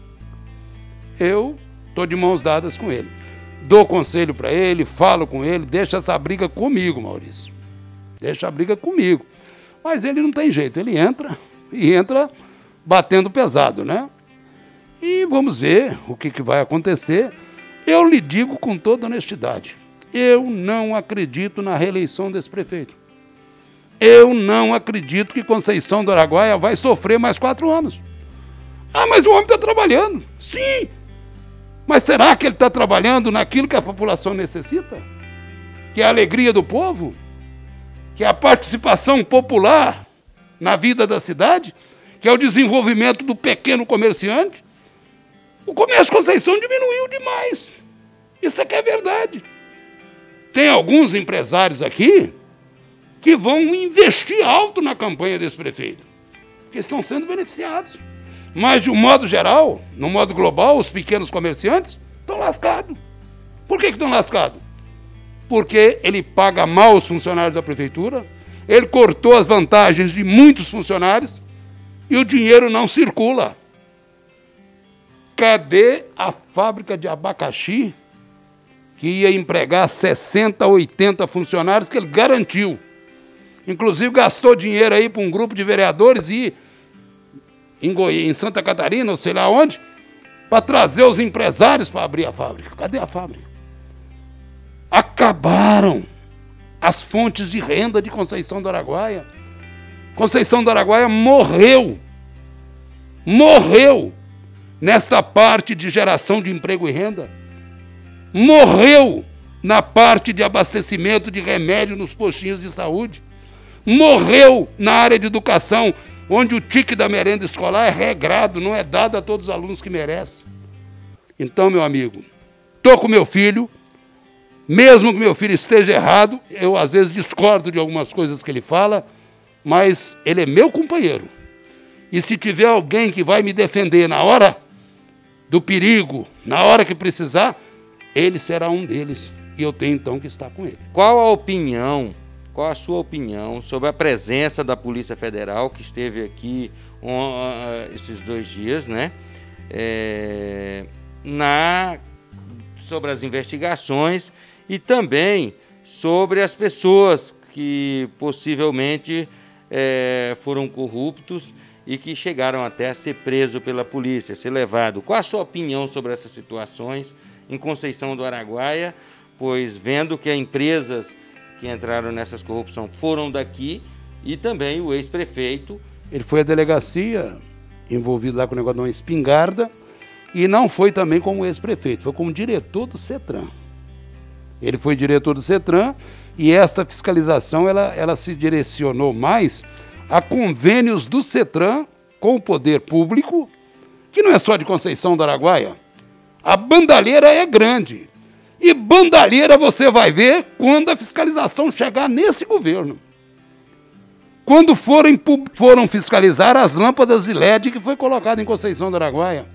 Eu estou de mãos dadas com ele. Dou conselho para ele, falo com ele, deixa essa briga comigo, Maurício. Deixa a briga comigo. Mas ele não tem jeito, ele entra e entra batendo pesado, né? E vamos ver o que vai acontecer. Eu lhe digo com toda honestidade, eu não acredito na reeleição desse prefeito. Eu não acredito que Conceição do Araguaia vai sofrer mais 4 anos. Ah, mas o homem está trabalhando. Sim. Mas será que ele está trabalhando naquilo que a população necessita? Que é a alegria do povo? Que é a participação popular na vida da cidade? Que é o desenvolvimento do pequeno comerciante? O comércio Conceição diminuiu demais. Isso aqui é verdade. Tem alguns empresários aqui que vão investir alto na campanha desse prefeito, que estão sendo beneficiados. Mas, de um modo geral, no modo global, os pequenos comerciantes estão lascados. Por que estão lascados? Porque ele paga mal os funcionários da prefeitura, ele cortou as vantagens de muitos funcionários e o dinheiro não circula. Cadê a fábrica de abacaxi que ia empregar 60, 80 funcionários que ele garantiu? Inclusive gastou dinheiro aí para um grupo de vereadores e em Santa Catarina, ou sei lá onde, para trazer os empresários para abrir a fábrica. Cadê a fábrica? Acabaram as fontes de renda de Conceição do Araguaia. Conceição do Araguaia morreu. Morreu nesta parte de geração de emprego e renda. Morreu na parte de abastecimento de remédio nos postinhos de saúde. Morreu na área de educação, onde o tique da merenda escolar é regrado, não é dado a todos os alunos que merecem. Então, meu amigo, estou com meu filho, mesmo que meu filho esteja errado, eu às vezes discordo de algumas coisas que ele fala, mas ele é meu companheiro. E se tiver alguém que vai me defender na hora do perigo, na hora que precisar, ele será um deles. E eu tenho então que estar com ele. Qual a sua opinião sobre a presença da Polícia Federal, que esteve aqui esses 2 dias, né? Sobre as investigações e também sobre as pessoas que possivelmente foram corruptos e que chegaram até a ser preso pela polícia, ser levado. Qual a sua opinião sobre essas situações em Conceição do Araguaia? Pois vendo que as empresas que entraram nessas corrupções foram daqui e também o ex-prefeito. Ele foi à delegacia, envolvido lá com o negócio de uma espingarda, e não foi também como ex-prefeito, foi como diretor do CETRAN. Ele foi diretor do CETRAN e esta fiscalização ela se direcionou mais a convênios do CETRAN com o poder público, que não é só de Conceição do Araguaia. A bandalheira é grande. E bandalheira você vai ver quando a fiscalização chegar nesse governo. Quando foram fiscalizar as lâmpadas de LED que foi colocado em Conceição do Araguaia.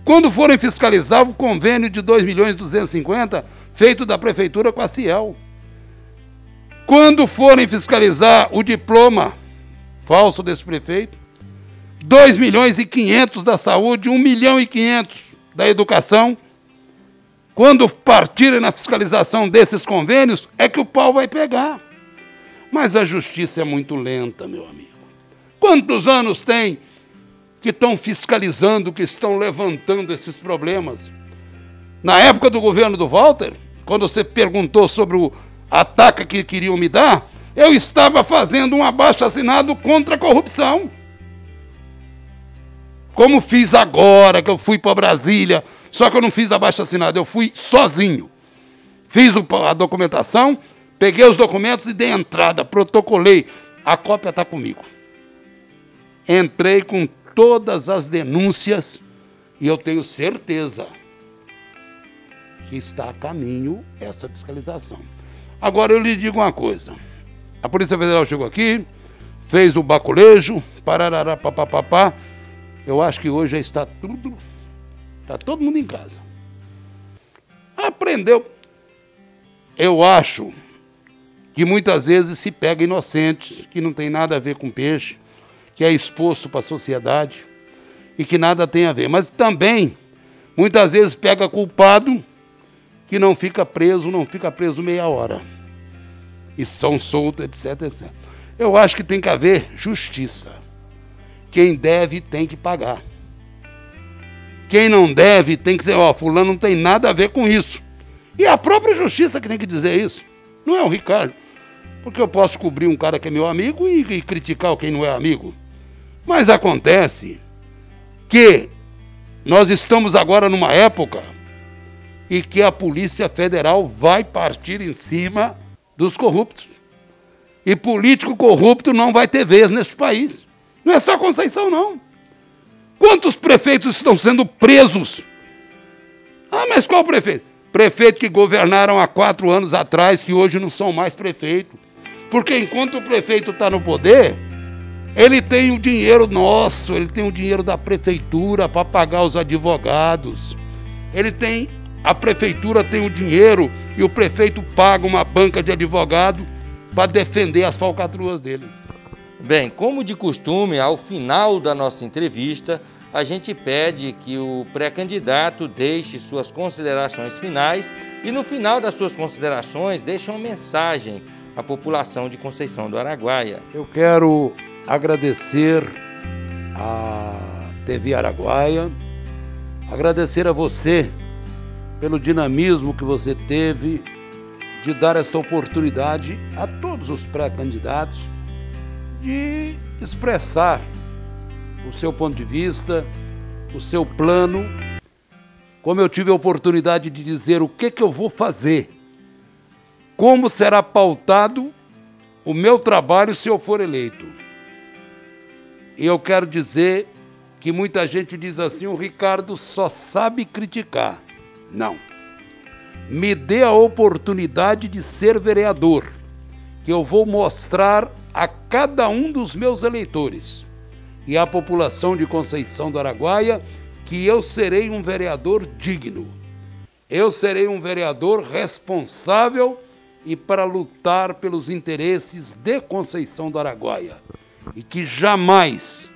Quando forem fiscalizar o convênio de 2.250.000 feito da prefeitura com a Ciel. Quando forem fiscalizar o diploma falso desse prefeito, 2.500.000 da saúde, 1.500.000 da educação. Quando partirem na fiscalização desses convênios, é que o pau vai pegar. Mas a justiça é muito lenta, meu amigo. Quantos anos tem que estão fiscalizando, que estão levantando esses problemas? Na época do governo do Walter, quando você perguntou sobre o ataque que queriam me dar, eu estava fazendo um abaixo-assinado contra a corrupção. Como fiz agora, que eu fui para Brasília, só que eu não fiz abaixo-assinado, eu fui sozinho. Fiz a documentação, peguei os documentos e dei entrada, protocolei. A cópia está comigo. Entrei com todas as denúncias e eu tenho certeza que está a caminho essa fiscalização. Agora eu lhe digo uma coisa. A Polícia Federal chegou aqui, fez o baculejo, parará, papapá. Eu acho que hoje já está todo mundo em casa. Aprendeu. Eu acho que muitas vezes se pega inocente, que não tem nada a ver com peixe, que é exposto para a sociedade e que nada tem a ver. Mas também, muitas vezes pega culpado que não fica preso meia hora. E são soltos, etc, etc. Eu acho que tem que haver justiça. Quem deve tem que pagar. Quem não deve tem que dizer, fulano não tem nada a ver com isso. E a própria justiça que tem que dizer isso. Não é o Ricardo. Porque eu posso cobrir um cara que é meu amigo e criticar quem não é amigo. Mas acontece que nós estamos agora numa época e que a Polícia Federal vai partir em cima dos corruptos. E político corrupto não vai ter vez neste país. Não é só Conceição, não. Quantos prefeitos estão sendo presos? Mas qual prefeito? Prefeito que governaram há 4 anos atrás, que hoje não são mais prefeito. Porque enquanto o prefeito está no poder, ele tem o dinheiro nosso, ele tem o dinheiro da prefeitura para pagar os advogados. A prefeitura tem o dinheiro e o prefeito paga uma banca de advogado para defender as falcatruas dele. Bem, como de costume, ao final da nossa entrevista, a gente pede que o pré-candidato deixe suas considerações finais e, no final das suas considerações, deixe uma mensagem à população de Conceição do Araguaia. Eu quero agradecer à TV Araguaia, agradecer a você pelo dinamismo que você teve de dar esta oportunidade a todos os pré-candidatos de expressar o seu ponto de vista, o seu plano, como eu tive a oportunidade de dizer o que eu vou fazer, como será pautado o meu trabalho se eu for eleito. E eu quero dizer que muita gente diz assim, o Ricardo só sabe criticar. Não. Me dê a oportunidade de ser vereador, que eu vou mostrar a cada um dos meus eleitores e à população de Conceição do Araguaia que eu serei um vereador digno. Eu serei um vereador responsável e para lutar pelos interesses de Conceição do Araguaia. E que jamais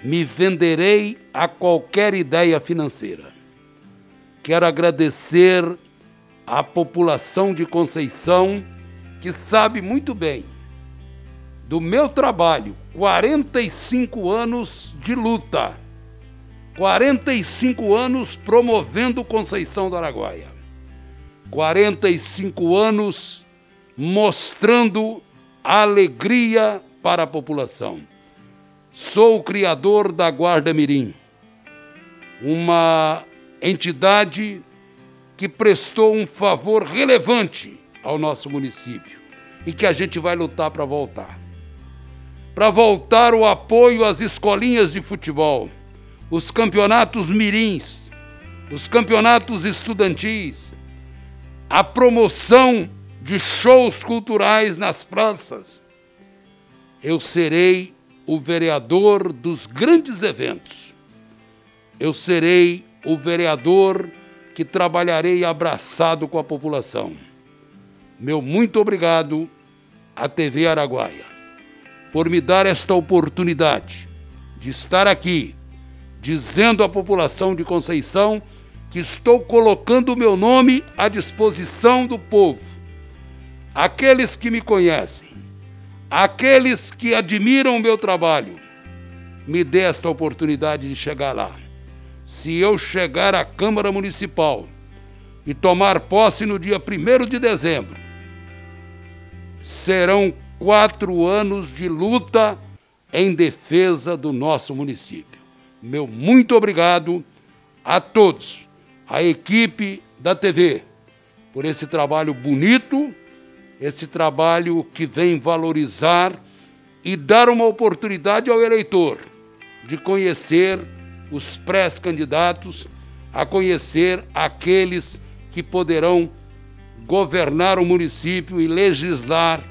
me venderei a qualquer ideia financeira. Quero agradecer à população de Conceição, que sabe muito bem do meu trabalho, 45 anos de luta, 45 anos promovendo Conceição do Araguaia, 45 anos mostrando alegria para a população. Sou o criador da Guarda Mirim, uma entidade que prestou um favor relevante ao nosso município e que a gente vai lutar para voltar. Para voltar o apoio às escolinhas de futebol, os campeonatos mirins, os campeonatos estudantis, a promoção de shows culturais nas praças. Eu serei o vereador dos grandes eventos. Eu serei o vereador que trabalharei abraçado com a população. Meu muito obrigado à TV Araguaia por me dar esta oportunidade de estar aqui dizendo à população de Conceição que estou colocando o meu nome à disposição do povo. Aqueles que me conhecem, aqueles que admiram o meu trabalho, me dê esta oportunidade de chegar lá. Se eu chegar à Câmara Municipal e tomar posse no dia 1º de dezembro, serão 4 anos de luta em defesa do nosso município. Meu muito obrigado a todos, a equipe da TV, por esse trabalho bonito, esse trabalho que vem valorizar e dar uma oportunidade ao eleitor de conhecer os pré-candidatos, a conhecer aqueles que poderão governar o município e legislar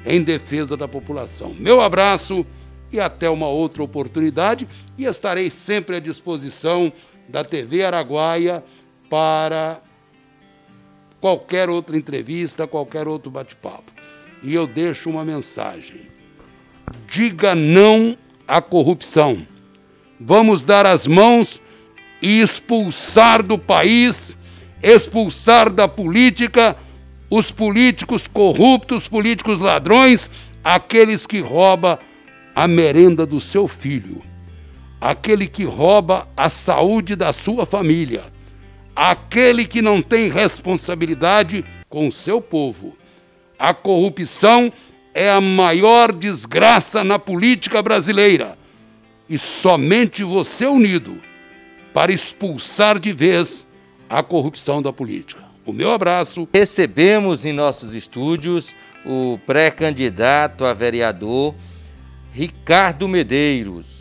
em defesa da população. Meu abraço e até uma outra oportunidade, e estarei sempre à disposição da TV Araguaia para qualquer outra entrevista, qualquer outro bate-papo. E eu deixo uma mensagem: diga não à corrupção. Vamos dar as mãos e expulsar do país, expulsar da política os políticos corruptos, os políticos ladrões, aqueles que roubam a merenda do seu filho, aquele que rouba a saúde da sua família, aquele que não tem responsabilidade com o seu povo. A corrupção é a maior desgraça na política brasileira. E somente você unido para expulsar de vez a corrupção da política. O meu abraço. Recebemos em nossos estúdios o pré-candidato a vereador Ricardo Medeiros.